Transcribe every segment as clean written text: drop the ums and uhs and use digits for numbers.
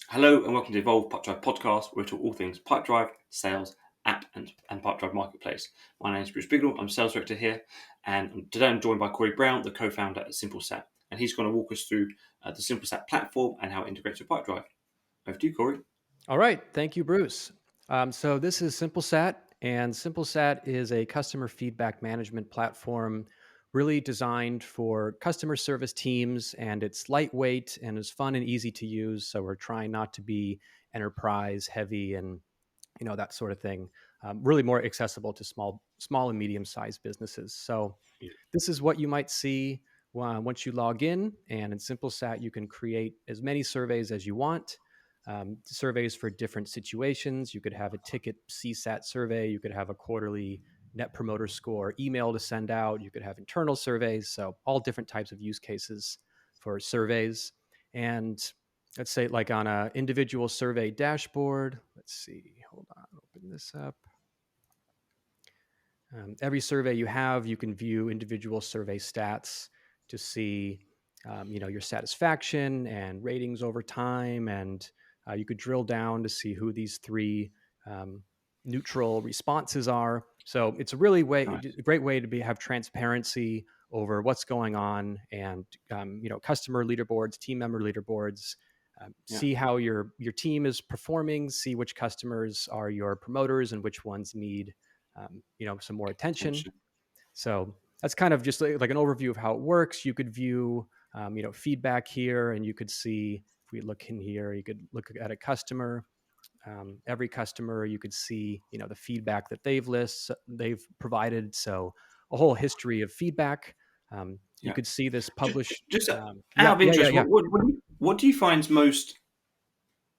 Hello and welcome to the Evolve Pipedrive podcast, where we talk all things Pipedrive, sales, app, and Pipedrive marketplace. My name is Bruce Bignell. I'm sales director here, and today I'm joined by Cory Brown, the co-founder at Simplesat, and he's going to walk us through the Simplesat platform and how it integrates with Pipedrive. Over to you, Cory. All right. Thank you, Bruce. So this is Simplesat, and Simplesat is a customer feedback management platform really designed for customer service teams, and it's lightweight and is fun and easy to use. So we're trying not to be enterprise heavy and that sort of thing. Really more accessible to small and medium sized businesses. So Yeah. this is what you might see once you log in, and in Simplesat you can create as many surveys as you want. Surveys for different situations. You could have a ticket CSAT survey. You could have a quarterly net promoter score email to send out. You could have internal surveys. So all different types of use cases for surveys. And let's say like on an individual survey dashboard. Let's see. Hold on. Open this up. Every survey you have, you can view individual survey stats to see, your satisfaction and ratings over time, and you could drill down to see who these three um, neutral responses are. So it's a Nice. great way to have transparency over what's going on, and customer leaderboards, team member leaderboards. Yeah. See how your team is performing. See which customers are your promoters and which ones need some more attention. Attention. So that's kind of just like an overview of how it works. You could view, feedback here, and you could see if we look in here, you could look at a customer. Every customer, you could see, the feedback that they've provided. So a whole history of feedback. You Yeah. could see this published. Just Yeah, out of yeah, yeah, interest, yeah. what do you find is most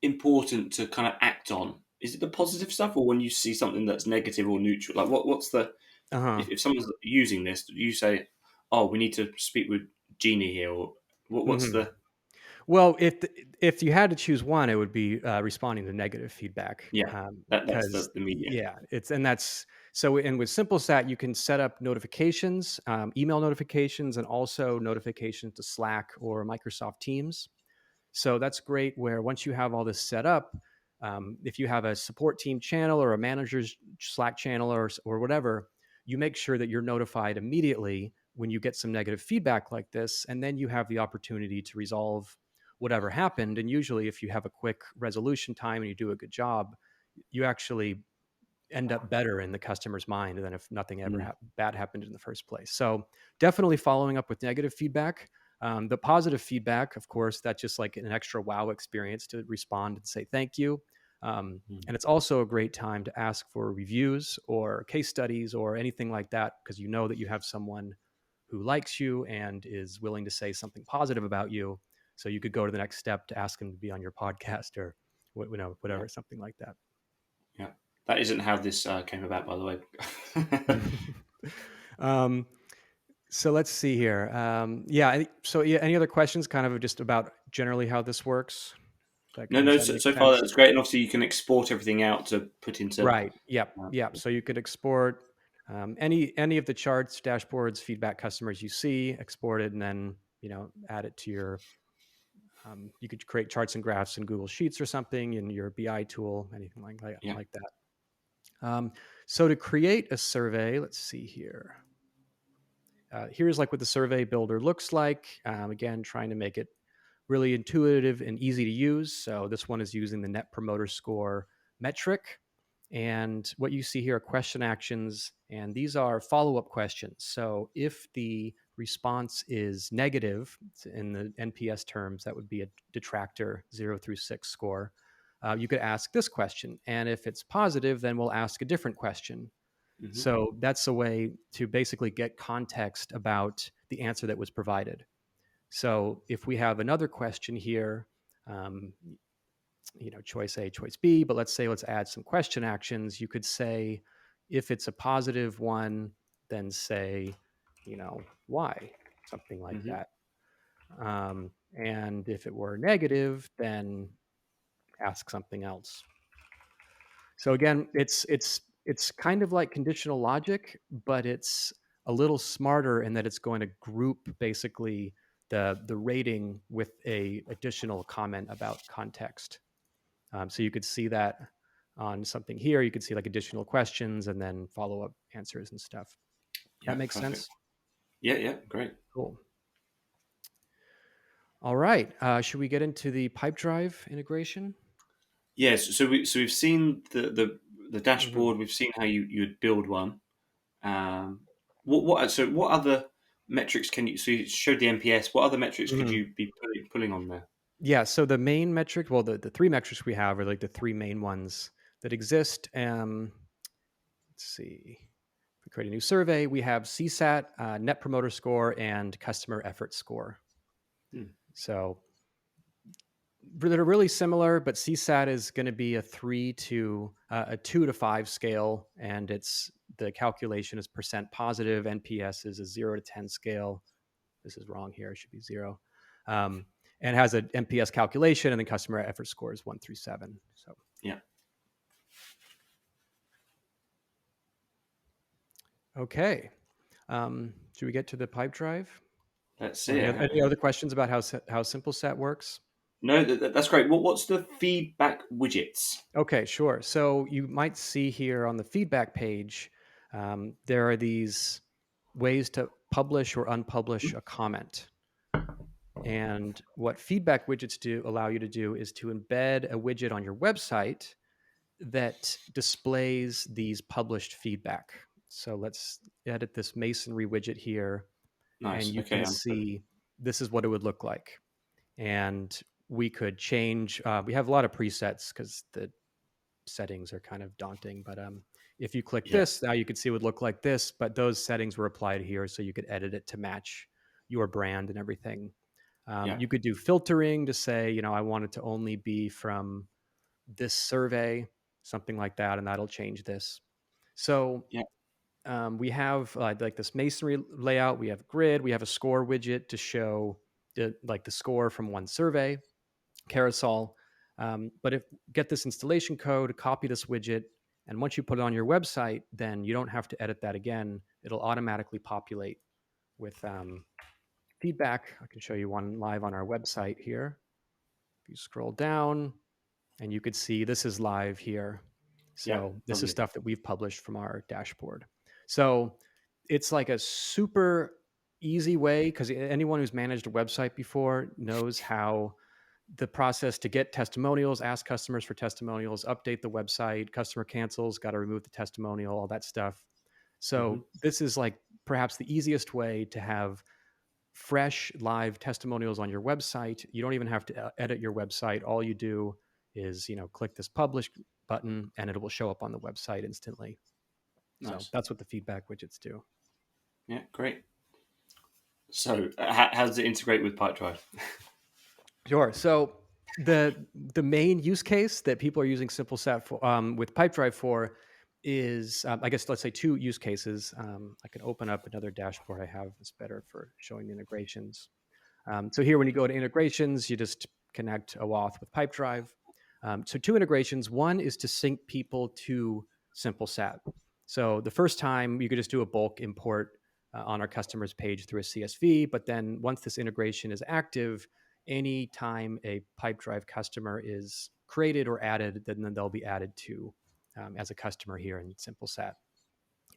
important to kind of act on? Is it the positive stuff, or when you see something that's negative or neutral? Like, what's the Uh-huh. if someone's using this, do you say, "Oh, we need to speak with Jeannie here," or what's hmm the Well, if you had to choose one, it would be responding to negative feedback, yeah? That's because the medium. yeah, it's and that's so. And with Simplesat, you can set up notifications, email notifications, and also notifications to Slack or Microsoft Teams. So that's great. Where once you have all this set up, if you have a support team channel or a manager's Slack channel or whatever, you make sure that you're notified immediately when you get some negative feedback like this, and then you have the opportunity to resolve whatever happened. And usually, if you have a quick resolution time and you do a good job, you actually end up better in the customer's mind than if nothing ever Mm. bad happened in the first place. So definitely following up with negative feedback. The positive feedback, of course, that's just like an extra wow experience to respond and say thank you. Mm. And it's also a great time to ask for reviews or case studies or anything like that, because you know that you have someone who likes you and is willing to say something positive about you. So you could go to the next step to ask them to be on your podcast or Yeah, whatever, something like that. yeah. That isn't how this came about, by the way. um, so let's see here. So yeah, any other questions? Kind of just about generally how this works. No, Does no. that So, make so far, sense? that's great, and obviously, you can export everything out to put into. Right. Yep. Uh, Yep. So you could export any of the charts, dashboards, feedback customers you see, export it, and then add it to your. You could create charts and graphs in Google Sheets or something in your BI tool, anything yeah, like that. So to create a survey, let's see here. Here's like what the survey builder looks like. Again, trying to make it really intuitive and easy to use. So this one is using the Net Promoter Score metric. And what you see here are question actions, and these are follow-up questions. So if the response is negative in the NPS terms, that would be a detractor 0 through 6 score. You could ask this question. And if it's positive, then we'll ask a different question. hmm So that's a way to basically get context about the answer that was provided. So if we have another question here, um, choice A, choice B, but let's add some question actions. You could say, if it's a positive one, then say, why, something like hmm that. And if it were negative, then ask something else. So again, it's kind of like conditional logic, but it's a little smarter in that it's going to group basically the rating with a additional comment about context. So you could see that on something here. You could see like additional questions and then follow-up answers and stuff. Yeah, That makes perfect. sense? Yeah, yeah, great. Cool. All right. Should we get into the Pipedrive integration? Yes, so we've seen the Mhm. dashboard. We've seen how you'd build one. Um, what other metrics can you? So you showed the NPS. What other metrics could Mhm. you be pulling on there? Yeah, so the main metric, well, the three metrics we have are like the three main ones that exist. Let's see. If we create a new survey, we have CSAT, Net Promoter Score, and Customer Effort Score. Hmm, So they're really similar, but CSAT is going to be a 2 to 5 scale, and it's the calculation is percent positive. NPS is a 0 to 10 scale. This is wrong here. It should be 0. Um, and has an NPS calculation, and then customer effort score is 1 through 7. So, yeah, okay. Should we get to the Pipedrive? let's Or see. any other questions about how Simplesat works? No, that's great. What's the feedback widgets? Okay, sure. So you might see here on the feedback page, there are these ways to publish or unpublish a comment. And what feedback widgets do allow you to do is to embed a widget on your website that displays these published feedback. So let's edit this masonry widget here, and Nice. you Okay, can understood. see this is what it would look like. And we could change, we have a lot of presets because the settings are kind of daunting. But if you click Yeah, this, now you can see it would look like this, but those settings were applied here. So you could edit it to match your brand and everything. yeah, You could do filtering to say, I want it to only be from this survey, something like that, and that'll change this. So yeah. we have like this masonry layout. We have grid. We have a score widget to show the score from one survey, carousel. But if get this installation code, copy this widget, and once you put it on your website, then you don't have to edit that again. It'll automatically populate with feedback. I can show you one live on our website here. If you scroll down, and you could see this is live here. Yeah, So this is lovely. stuff that we've published from our dashboard. So it's like a super easy way because anyone who's managed a website before knows how the process to get testimonials, ask customers for testimonials, update the website, customer cancels, got to remove the testimonial, all that stuff. Hmm. So this is like perhaps the easiest way to have fresh live testimonials on your website. You don't even have to edit your website. All you do is, click this publish button and it will show up on the website instantly. So Nice. that's what the feedback widgets do. Yeah, great. So, how does it integrate with Pipedrive? Sure. So the main use case that people are using Simplesat for, with Pipedrive for is, I guess, let's say two use cases. I can open up another dashboard I have that's better for showing the integrations. So here, when you go to integrations, you just connect OAuth with Pipedrive. So two integrations. One is to sync people to Simplesat. So the first time you could just do a bulk import on our customers page through a CSV, but then once this integration is active, anytime a Pipedrive customer is created or added, then they'll be added to as a customer here in Simplesat.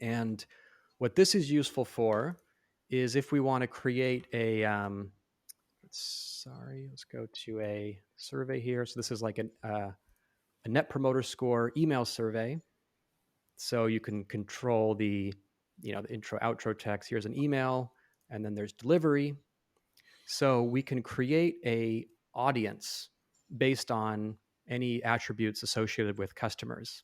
And what this is useful for is if we want to create let's go to a survey here. So this is like a net promoter score email survey. So you can control the intro outro text. Here's an email, and then there's delivery. So we can create a audience based on any attributes associated with customers.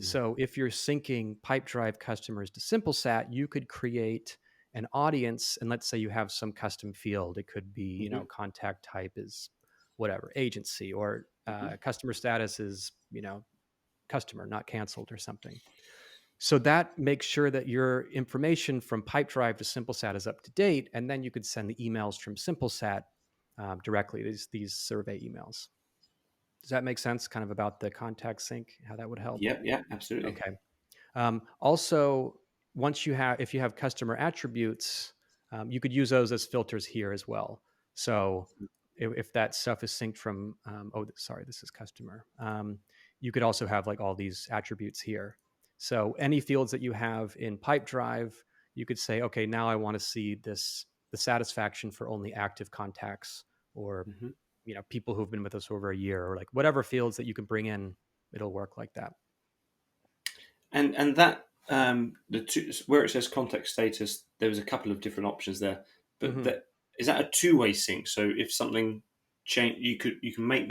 So if you're syncing Pipedrive customers to Simplesat, you could create an audience, and let's say you have some custom field. It could be, Mm-hmm. contact type is whatever, agency, or Hmm. customer status is, customer, not canceled or something. So that makes sure that your information from Pipedrive to Simplesat is up to date, and then you could send the emails from Simplesat directly, these survey emails. Does that make sense? Kind of about the contact sync, how that would help? Yeah, yeah, absolutely. Okay. Also, if you have customer attributes, you could use those as filters here as well. So if that stuff is synced from, oh, sorry, this is customer. You could also have like all these attributes here. So any fields that you have in Pipedrive, you could say, okay, now I want to see the satisfaction for only active contacts, or Hmm. people who've been with us over a year, or like whatever fields that you can bring in, it'll work like that. And that the two, where it says contact status, there was a couple of different options there, but Mm-hmm. that is that a two-way sync. So if something change, you can make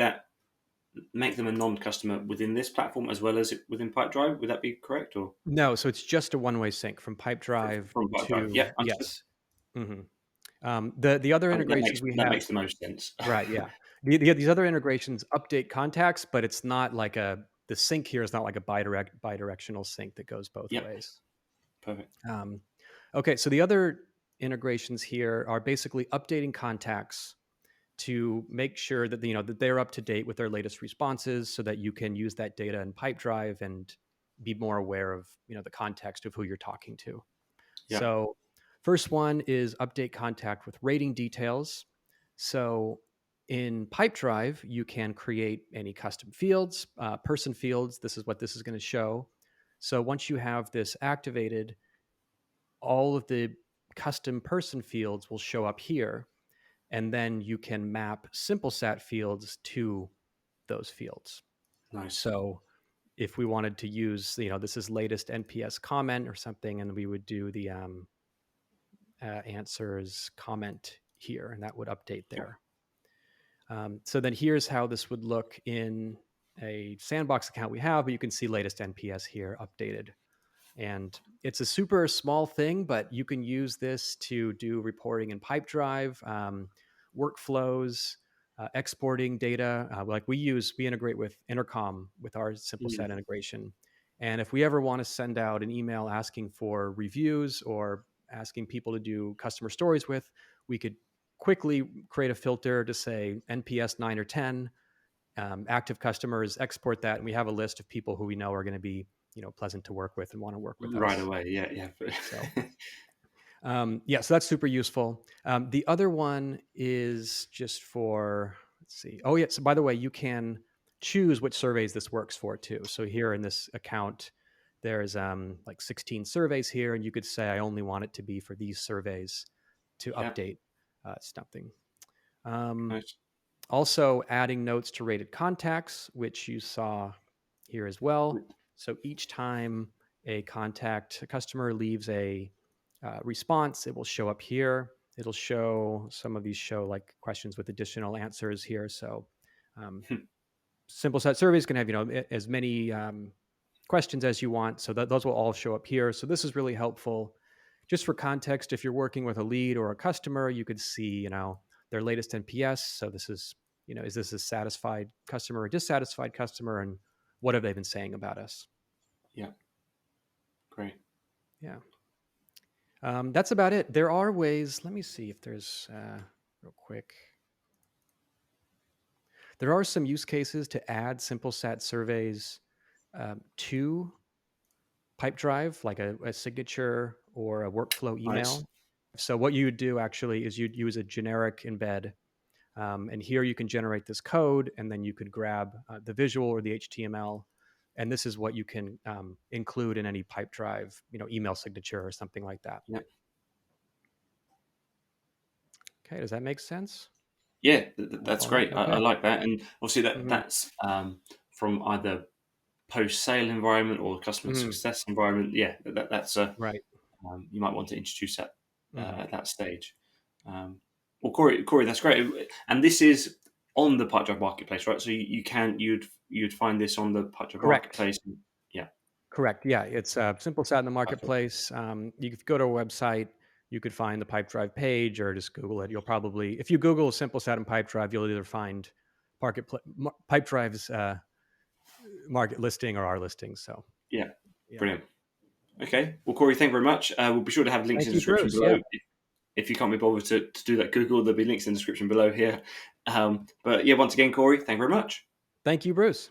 them a non-customer within this platform as well as within Pipedrive. Would that be correct? Or No, so it's just a one-way sync from Pipedrive from Pipedrive? to, Yeah, understood. yes. Mm-hmm. The other I think that integrations we that have, makes the most sense. right? Yeah, these other integrations update contacts, but it's not like the sync here is not like a bidirectional sync that goes both Yep, ways. perfect. Um, okay, so the other integrations here are basically updating contacts to make sure that that they're up to date with their latest responses, so that you can use that data in Pipedrive and be more aware of the context of who you're talking to. Yep, So first one is update contact with rating details. So in Pipedrive, you can create any custom fields, person fields. This is what this is going to show. So once you have this activated, all of the custom person fields will show up here, and then you can map Simplesat fields to those fields. nice. So if we wanted to use, this is latest NPS comment or something, and we would do the answers comment here, and that would update Yep. there. So then here's how this would look in a sandbox account we have, but you can see latest NPS here updated. And it's a super small thing, but you can use this to do reporting in Pipedrive, workflows, exporting data. Like we integrate with Intercom with our Simplesat Mm, integration. And if we ever want to send out an email asking for reviews or asking people to do customer stories with, we could quickly create a filter to say NPS 9 or 10, active customers, export that, and we have a list of people who we know are going to be pleasant to work with and want to work with right us. away. Yeah, yeah. So yeah, so that's super useful. The other one is just for, let's see. Oh yeah, so by the way, you can choose which surveys this works for too. So here in this account, there's like 16 surveys here, and you could say I only want it to be for these surveys to Yeah, update something. Um, nice. Also adding notes to rated contacts, which you saw here as well. So each time a customer leaves a response, it will show up here. It'll show, some of these show like questions with additional answers here. So um, Simplesat surveys can have as many questions as you want. So those will all show up here. So this is really helpful. Just for context, if you're working with a lead or a customer, you could see their latest NPS. So this is is this a satisfied customer or dissatisfied customer, and what have they been saying about us? Yeah, great. Yeah. That's about it. There are ways. Let me see if there's real quick. There are some use cases to add Simplesat surveys to Pipedrive, like a signature or a workflow Nice. email. So what you would do actually is you'd use a generic embed, and here you can generate this code, and then you could grab the visual or the HTML, and this is what you can include in any Pipedrive, email signature or something like that. Yeah. Okay, does that make sense? Yeah, I'll that's follow. great. I Okay. like that, and obviously Hmm. that's from either post-sale environment or customer Hmm. success environment. Yeah, that's a Right. you might want to introduce that Hmm. at that stage. Um, well, Corey, that's great, and this is on the Pipedrive Marketplace, right? So you can you'd find this on the Pipedrive Correct. Marketplace. Yeah, Correct. Yeah, it's Simplesat in the perfect. marketplace. You could go to a website, you could find the Pipedrive page, or just Google it. You'll probably, if you Google Simplesat and Pipedrive, you'll either find Pipedrive's market listing or our listing. So Yeah, yeah. brilliant. Okay, well, Corey, thank you very much. We'll be sure to have links Thank in the you, description Bruce. below. Yeah. If you can't be bothered to do that Google, there'll be links in the description below here. But yeah, once again, Corey, thank you very much. Thank you, Bruce.